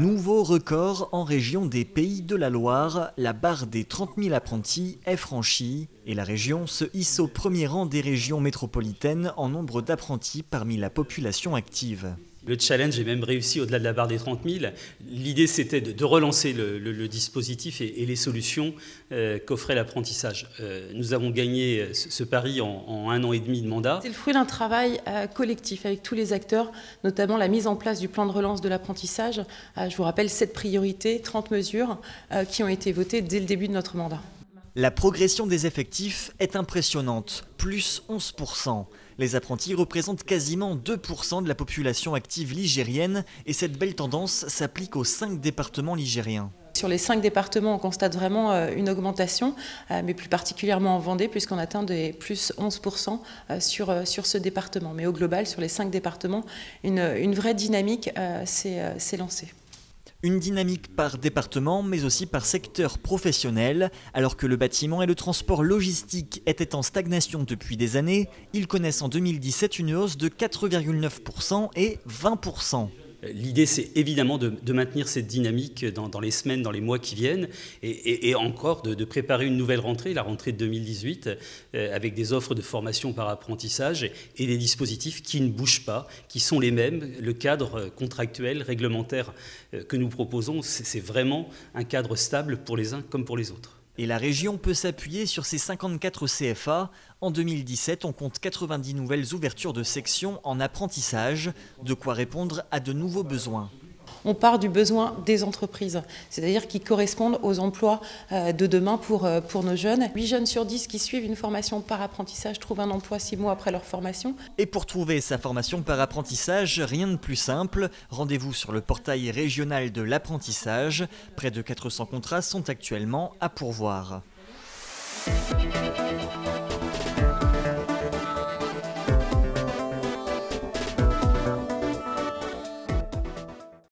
Nouveau record en région des Pays de la Loire, la barre des 30 000 apprentis est franchie et la région se hisse au premier rang des régions métropolitaines en nombre d'apprentis parmi la population active. Le challenge est même réussi au-delà de la barre des 30 000. L'idée, c'était de relancer le dispositif et les solutions qu'offrait l'apprentissage. Nous avons gagné ce pari en 1 an et demi de mandat. C'est le fruit d'un travail collectif avec tous les acteurs, notamment la mise en place du plan de relance de l'apprentissage. Je vous rappelle 7 priorités, 30 mesures qui ont été votées dès le début de notre mandat. La progression des effectifs est impressionnante, plus 11%. Les apprentis représentent quasiment 2% de la population active ligérienne et cette belle tendance s'applique aux 5 départements ligériens. Sur les 5 départements, on constate vraiment une augmentation, mais plus particulièrement en Vendée, puisqu'on atteint des plus 11% sur ce département. Mais au global, sur les 5 départements, une vraie dynamique s'est lancée. Une dynamique par département, mais aussi par secteur professionnel. Alors que le bâtiment et le transport logistique étaient en stagnation depuis des années, ils connaissent en 2017 une hausse de 4,9% et 20%. L'idée, c'est évidemment de maintenir cette dynamique dans les semaines, dans les mois qui viennent, et encore de préparer une nouvelle rentrée, la rentrée de 2018, avec des offres de formation par apprentissage et des dispositifs qui ne bougent pas, qui sont les mêmes. Le cadre contractuel, réglementaire que nous proposons, c'est vraiment un cadre stable pour les uns comme pour les autres. Et la région peut s'appuyer sur ces 54 CFA. En 2017, on compte 90 nouvelles ouvertures de sections en apprentissage, de quoi répondre à de nouveaux besoins. On part du besoin des entreprises, c'est-à-dire qui correspondent aux emplois de demain pour nos jeunes. 8 jeunes sur 10 qui suivent une formation par apprentissage trouvent un emploi 6 mois après leur formation. Et pour trouver sa formation par apprentissage, rien de plus simple. Rendez-vous sur le portail régional de l'apprentissage. Près de 400 contrats sont actuellement à pourvoir.